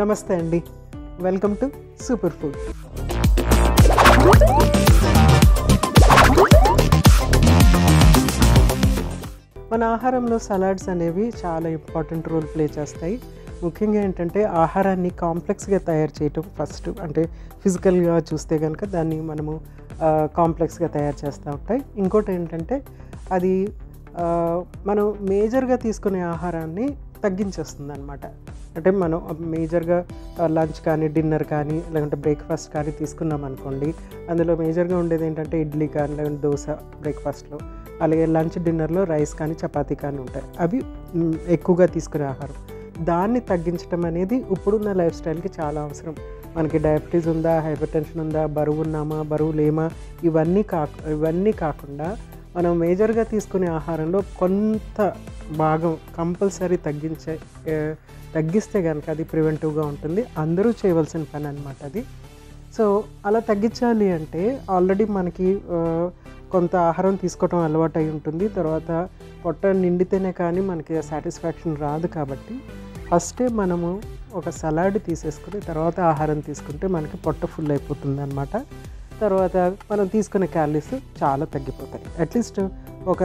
నమస్తే అండి, welcome to super food. మన ఆహారంలో సలాడ్స్ అనేవి చాలా ఇంపార్టెంట్ రోల్ ప్లే చేస్తాయి. ముఖ్యంగా ఏంటంటే ఆహారాన్ని కాంప్లెక్స్గా తయారు చేయటం ఫస్ట్, అంటే ఫిజికల్గా చూస్తే కనుక దాన్ని మనము కాంప్లెక్స్గా తయారు చేస్తూ ఉంటాయి. ఇంకోటి ఏంటంటే అది మనం మేజర్గా తీసుకునే ఆహారాన్ని తగ్గించేస్తుంది అనమాట. అంటే మనం మేజర్గా లంచ్ కానీ డిన్నర్ కానీ లేకుంటే బ్రేక్ఫాస్ట్ కానీ తీసుకున్నాం అనుకోండి, అందులో మేజర్గా ఉండేది ఏంటంటే ఇడ్లీ కానీ లేకుంటే దోశ బ్రేక్ఫాస్ట్లో, అలాగే లంచ్ డిన్నర్లో రైస్ కానీ చపాతీ కానీ ఉంటాయి. అవి ఎక్కువగా తీసుకునే ఆహారం. దాన్ని తగ్గించడం అనేది ఇప్పుడున్న లైఫ్ స్టైల్కి చాలా అవసరం. మనకి డయాబెటీస్ ఉందా, హైపర్ టెన్షన్ ఉందా, బరువు ఉన్నామా, బరువు లేమా, ఇవన్నీ కాకుండా మనం మేజర్గా తీసుకునే ఆహారంలో కొంత భాగం కంపల్సరీ తగ్గిస్తే కనుక అది ప్రివెంటివ్గా ఉంటుంది. అందరూ చేయవలసిన పని అనమాట అది. సో అలా తగ్గించాలి అంటే ఆల్రెడీ మనకి కొంత ఆహారం తీసుకోవటం అలవాటు అయి ఉంటుంది. తర్వాత పొట్ట నిండితేనే కానీ మనకి సాటిస్ఫాక్షన్ రాదు. కాబట్టి ఫస్టే మనము ఒక సలాడ్ తీసేసుకుని తర్వాత ఆహారం తీసుకుంటే మనకి పొట్ట ఫుల్ అయిపోతుంది అనమాట. తర్వాత మనం తీసుకునే క్యాలరీస్ చాలా తగ్గిపోతాయి. అట్లీస్ట్ ఒక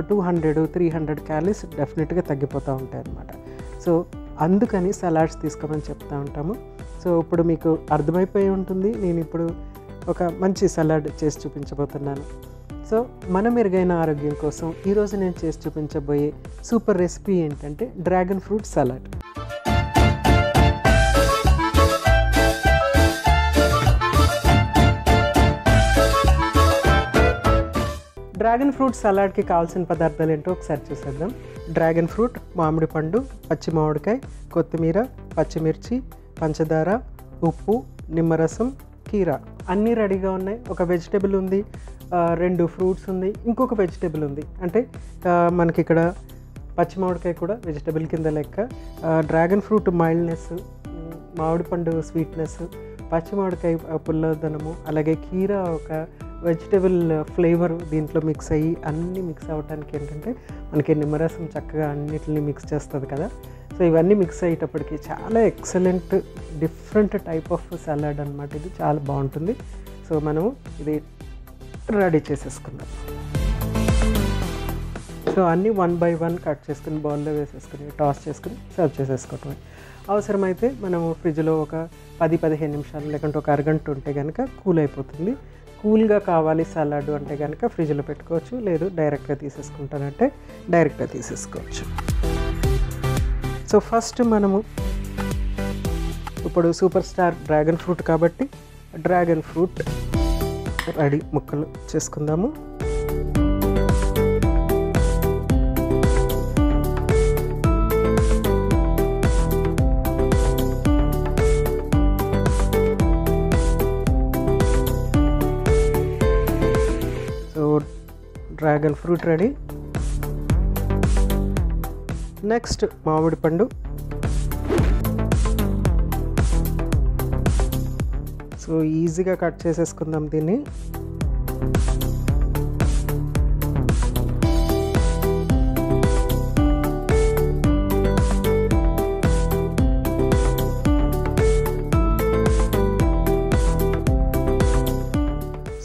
200-300 క్యాలరీస్ డెఫినెట్గా తగ్గిపోతూ ఉంటాయి అన్నమాట. సో అందుకని సలాడ్స్ తీసుకోమని చెప్తూ ఉంటాము. సో ఇప్పుడు మీకు అర్థమైపోయి ఉంటుంది, నేను ఇప్పుడు ఒక మంచి సలాడ్ చేసి చూపించబోతున్నాను. సో మన మెరుగైన ఆరోగ్యం కోసం ఈరోజు నేను చేసి చూపించబోయే సూపర్ రెసిపీ ఏంటంటే dragon fruit salad. Dragon fruit సలాడ్కి కావాల్సిన పదార్థాలు ఏంటో ఒకసారి చూసేద్దాం. డ్రాగన్ ఫ్రూట్, మామిడి పండు, పచ్చి మామిడికాయ, కొత్తిమీర, పచ్చిమిర్చి, పంచదార, ఉప్పు, నిమ్మరసం, కీరా అన్నీ రెడీగా ఉన్నాయి. ఒక వెజిటేబుల్ ఉంది, 2 ఫ్రూట్స్ ఉంది, ఇంకొక వెజిటేబుల్ ఉంది. అంటే మనకి ఇక్కడ పచ్చి మామిడికాయ కూడా వెజిటేబుల్ కింద లెక్క. డ్రాగన్ ఫ్రూట్ మైల్డ్నెస్, మామిడి పండు స్వీట్నెస్, పచ్చి మామిడికాయ పుల్లదనము, అలాగే కీరా ఒక వెజిటేబుల్ ఫ్లేవర్ దీంట్లో మిక్స్ అయ్యి అన్నీ మిక్స్ అవ్వడానికి ఏంటంటే మనకి నిమ్మరసం చక్కగా అన్నిటిని మిక్స్ చేస్తుంది కదా. సో ఇవన్నీ మిక్స్ అయ్యేటప్పటికి చాలా excellent different type of salad అనమాట. ఇది చాలా బాగుంటుంది. సో మనము ఇది రెడీ చేసేసుకుందాం. సో అన్నీ 1 by 1 కట్ చేసుకుని బౌల్లో వేసేసుకుని టాస్ చేసుకుని సర్వ్ చేసేసుకోవటమే. అవసరమైతే మనము ఫ్రిడ్జ్లో ఒక 10-15 నిమిషాలు లేకుంటే ఒక అరగంట ఉంటే కనుక కూల్ అయిపోతుంది. కూల్గా కావాలి సలాడ్ అంటే కనుక ఫ్రిడ్జ్లో పెట్టుకోవచ్చు, లేదు డైరెక్ట్గా తీసేసుకుంటానంటే డైరెక్ట్గా తీసేసుకోవచ్చు. సో ఫస్ట్ మనము ఇప్పుడు సూపర్ స్టార్ డ్రాగన్ ఫ్రూట్ కాబట్టి డ్రాగన్ ఫ్రూట్ రెడీ ముక్కలు చేసుకుందాము. Dragon fruit ready. నెక్స్ట్ మామిడి పండు. సో ఈజీగా కట్ చేసేసుకుందాం దీన్ని.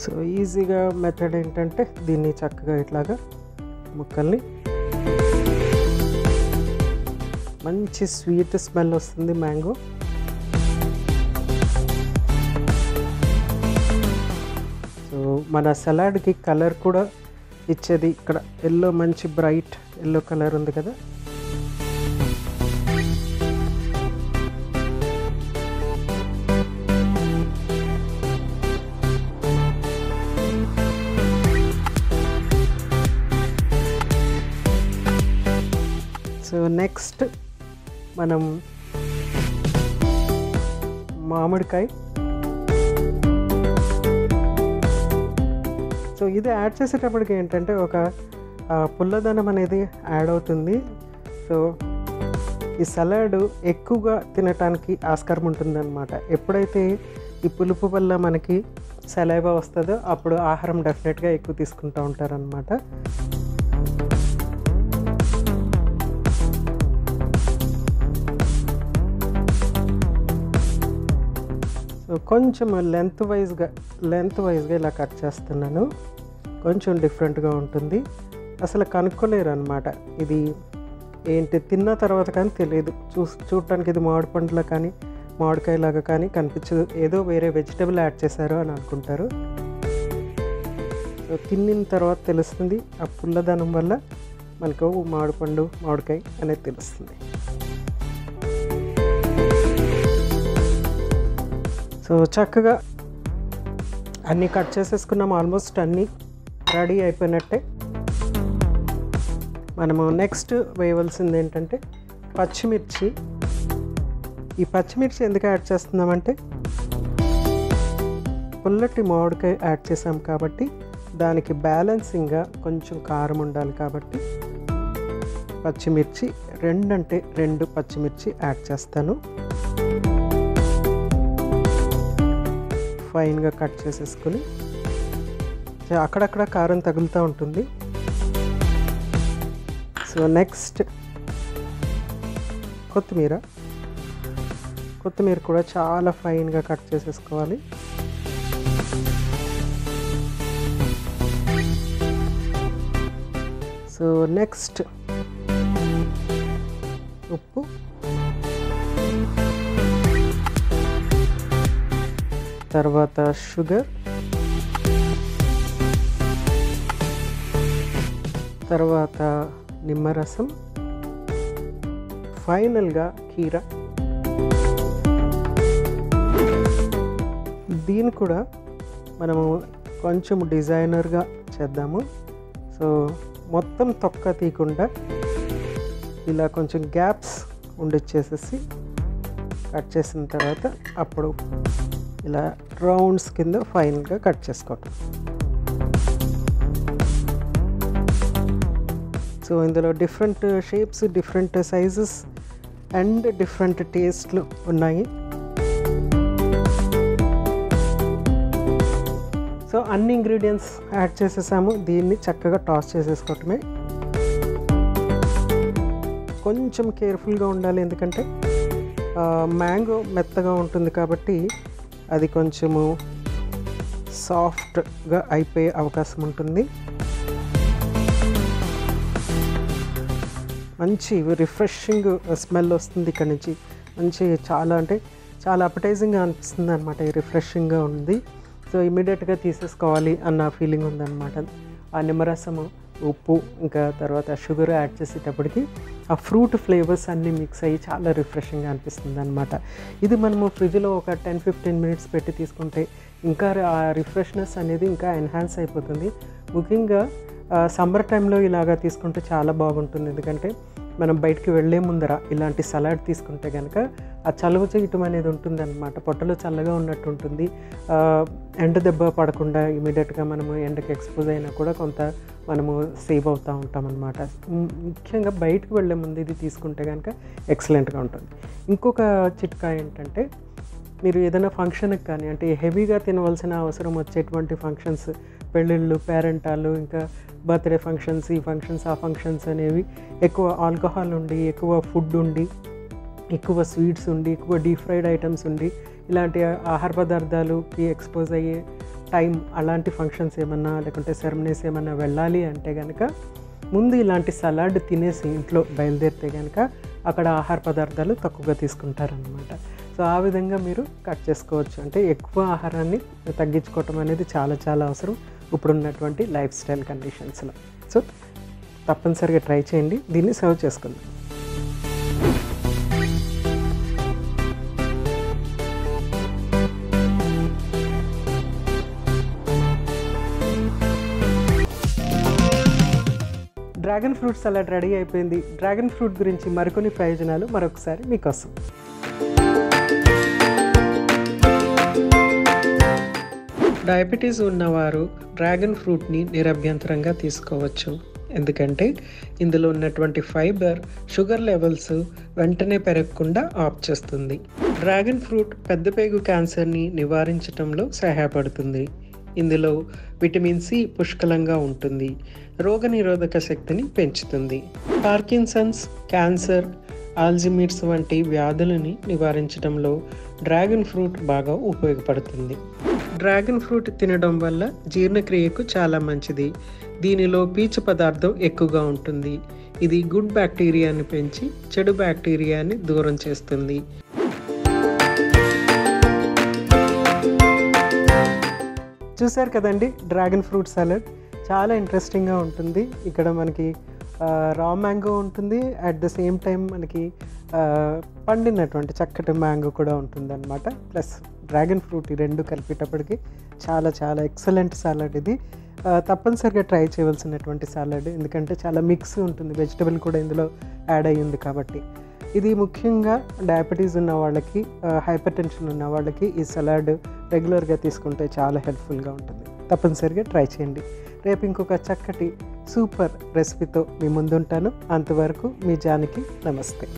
సో ఈజీగా మెథడ్ ఏంటంటే దీన్ని చక్కగా ఇట్లాగా ముక్కల్ని, మంచి స్వీట్ స్మెల్ వస్తుంది మ్యాంగో. సో మన సలాడ్కి కలర్ కూడా ఇచ్చేది ఇక్కడ ఎల్లో, మంచి బ్రైట్ ఎల్లో కలర్ ఉంది కదా. సో నెక్స్ట్ మనం మామిడికాయ. సో ఇది యాడ్ చేసేటప్పటికి ఏంటంటే ఒక పుల్లదనం అనేది యాడ్ అవుతుంది. సో ఈ సలాడ్ ఎక్కువగా తినటానికి ఆస్కారం ఉంటుందన్నమాట. ఎప్పుడైతే ఈ పులుపు వల్ల మనకి సలైవా వస్తుందో అప్పుడు ఆహారం డెఫినెట్గా ఎక్కువ తీసుకుంటూ ఉంటారనమాట. కొంచెం లెంత్ వైజ్గా ఇలా కట్ చేస్తున్నాను. కొంచెం డిఫరెంట్గా ఉంటుంది. అసలు కనుక్కోలేరు అనమాట ఇది ఏంటి తిన్న తర్వాత కానీ తెలియదు. చూడటానికి ఇది మామిడి పండులా కానీ మామిడికాయలాగా కానీ కనిపించదు. ఏదో వేరే వెజిటబుల్ యాడ్ చేశారు అని అనుకుంటారు. సో తిన్న తర్వాత తెలుస్తుంది ఆ పుల్లదనం వల్ల మనకు మామిడికాయ అనేది తెలుస్తుంది. సో చక్కగా అన్నీ కట్ చేసేసుకున్నాం. ఆల్మోస్ట్ అన్నీ రెడీ అయిపోయినట్టే. మనము నెక్స్ట్ వేయవలసింది ఏంటంటే పచ్చిమిర్చి. ఈ పచ్చిమిర్చి ఎందుకు యాడ్ చేస్తున్నామంటే పుల్లటి మామిడికాయ యాడ్ చేసాం కాబట్టి దానికి బ్యాలెన్సింగ్గా కొంచెం కారం ఉండాలి కాబట్టి పచ్చిమిర్చి 2 పచ్చిమిర్చి యాడ్ చేస్తాను. ఫైన్గా కట్ చేసేసుకుని అక్కడక్కడ కారం తగులుతూ ఉంటుంది. సో నెక్స్ట్ కొత్తిమీర కూడా చాలా ఫైన్గా కట్ చేసేసుకోవాలి. సో నెక్స్ట్ ఉప్పు, తర్వాత షుగర్, తర్వాత నిమ్మరసం, ఫైనల్గా కీరా. దీన్ని కూడా మనము కొంచెం డిజైనర్గా చేద్దాము. సో మొత్తం తొక్క తీయకుండా ఇలా కొంచెం గ్యాప్స్ ఉండిచ్చేసేసి కట్ చేసిన తర్వాత అప్పుడు ఇలా రౌండ్స్ కింద ఫైన్గా కట్ చేసుకోవటం. సో ఇందులో different shapes, different sizes and different టేస్ట్లు ఉన్నాయి. సో అన్ని ఇంగ్రీడియంట్స్ యాడ్ చేసేసాము. దీన్ని చక్కగా టాస్ చేసేసుకోవటమే. కొంచెం కేర్ఫుల్గా ఉండాలి, ఎందుకంటే మ్యాంగో మెత్తగా ఉంటుంది కాబట్టి అది కొంచెము సాఫ్ట్గా అయిపోయే అవకాశం ఉంటుంది. మంచి రిఫ్రెషింగ్ స్మెల్ వస్తుంది ఇక్కడ నుంచి. చాలా అపటైజింగ్గా అనిపిస్తుంది అనమాట. రిఫ్రెషింగ్గా ఉంది. సో ఇమీడియట్గా తీసేసుకోవాలి అన్న ఫీలింగ్ ఉందన్నమాట. ఆ నిమ్మరసము, ఉప్పు, ఇంకా తర్వాత షుగర్ యాడ్ చేసేటప్పటికి ఆ ఫ్రూట్ ఫ్లేవర్స్ అన్నీ మిక్స్ అయ్యి చాలా రిఫ్రెషింగ్గా అనిపిస్తుంది అనమాట. ఇది మనము ఫ్రిడ్జ్లో ఒక 10-15 మినిట్స్ పెట్టి తీసుకుంటే ఇంకా ఆ రిఫ్రెష్నెస్ అనేది ఇంకా ఎన్హాన్స్ అయిపోతుంది. ముఖ్యంగా సమ్మర్ టైంలో ఇలాగా తీసుకుంటే చాలా బాగుంటుంది. ఎందుకంటే మనం బయటికి వెళ్ళే ముందర ఇలాంటి సలాడ్ తీసుకుంటే కనుక ఆ చలువ చేయటం అనేది ఉంటుంది అనమాట. పొట్టలో చల్లగా ఉన్నట్టు ఉంటుంది. ఎండ దెబ్బ పడకుండా ఇమీడియట్గా మనము ఎండకి ఎక్స్పోజ్ అయినా కూడా కొంత మనము సేవ్ అవుతూ ఉంటాం అనమాట. ముఖ్యంగా బయటకు వెళ్ళే ముందు ఇది తీసుకుంటే కనుక ఎక్సలెంట్గా ఉంటుంది. ఇంకొక చిట్కా ఏంటంటే మీరు ఏదైనా ఫంక్షన్కి కానీ అంటే హెవీగా తినవలసిన అవసరం వచ్చేటువంటి ఫంక్షన్స్, పెళ్ళిళ్ళు, పేరెంటాలు, ఇంకా బర్త్డే ఫంక్షన్స్, ఈ ఫంక్షన్స్ ఆ ఫంక్షన్స్ అనేవి ఎక్కువ ఆల్కహాల్ ఉండి, ఎక్కువ ఫుడ్ ఉండి, ఎక్కువ స్వీట్స్ ఉండి, ఎక్కువ డీప్ ఫ్రైడ్ ఐటమ్స్ ఉండి, ఇలాంటి ఆహార పదార్థాలకి ఎక్స్పోజ్ అయ్యే టైం అలాంటి ఫంక్షన్స్ ఏమన్నా లేకుంటే సెరమనీస్ ఏమన్నా వెళ్ళాలి అంటే కనుక ముందు ఇలాంటి సలాడ్ తినేసి ఇంట్లో బయలుదేరితే కనుక అక్కడ ఆహార పదార్థాలు తక్కువగా తీసుకుంటారనమాట. సో ఆ విధంగా మీరు కట్ చేసుకోవచ్చు. అంటే ఎక్కువ ఆహారాన్ని తగ్గించుకోవటం అనేది చాలా చాలా అవసరం ఇప్పుడున్నటువంటి లైఫ్ స్టైల్ కండిషన్స్లో. సో తప్పనిసరిగా ట్రై చేయండి. దీన్ని సర్వ్ చేసుకుందాం. డ్రాగన్ ఫ్రూట్ సలాడ్ రెడీ అయిపోయింది. డ్రాగన్ ఫ్రూట్ గురించి మరికొన్ని ప్రయోజనాలు మరొకసారి మీకోసం. డయాబెటీస్ ఉన్నవారు డ్రాగన్ ఫ్రూట్ని నిరభ్యంతరంగా తీసుకోవచ్చు. ఎందుకంటే ఇందులో ఉన్నటువంటి ఫైబర్ షుగర్ లెవెల్స్ వెంటనే పెరగకుండా ఆఫ్ చేస్తుంది. డ్రాగన్ ఫ్రూట్ పెద్దపేగు క్యాన్సర్ని నివారించడంలో సహాయపడుతుంది. ఇందులో విటమిన్ సి పుష్కలంగా ఉంటుంది. రోగనిరోధక శక్తిని పెంచుతుంది. పార్కిన్సన్స్, క్యాన్సర్, ఆల్జిమీర్స్ వంటి వ్యాధులని నివారించడంలో డ్రాగన్ ఫ్రూట్ బాగా ఉపయోగపడుతుంది. డ్రాగన్ ఫ్రూట్ తినడం వల్ల జీర్ణక్రియకు చాలా మంచిది. దీనిలో పీచు పదార్థం ఎక్కువగా ఉంటుంది. ఇది గుడ్ బ్యాక్టీరియాని పెంచి చెడు బ్యాక్టీరియాని దూరం చేస్తుంది. చూశారు కదండి డ్రాగన్ ఫ్రూట్ సలాడ్ చాలా ఇంట్రెస్టింగ్గా ఉంటుంది. ఇక్కడ మనకి రా మ్యాంగో ఉంటుంది, అట్ ద సేమ్ టైం మనకి పండినటువంటి చక్కటి మ్యాంగో కూడా ఉంటుంది అనమాట. ప్లస్ డ్రాగన్ ఫ్రూట్ ఈ రెండు కలిపేటప్పటికి చాలా చాలా ఎక్సలెంట్ సలాడ్ ఇది. తప్పనిసరిగా ట్రై చేయవలసినటువంటి సలాడ్, ఎందుకంటే చాలా మిక్స్ ఉంటుంది, వెజిటబుల్ కూడా ఇందులో యాడ్ అయ్యి ఉంది కాబట్టి. ఇది ముఖ్యంగా డయాబెటీస్ ఉన్న వాళ్ళకి, హైపర్ టెన్షన్ ఉన్న వాళ్ళకి ఈ సలాడ్ రెగ్యులర్గా తీసుకుంటే చాలా హెల్ప్ఫుల్గా ఉంటుంది. తప్పనిసరిగా ట్రై చేయండి. రేపు ఇంకొక చక్కటి సూపర్ రెసిపీతో మీ ముందుంటాను. అంతవరకు మీ జానకి. నమస్తే.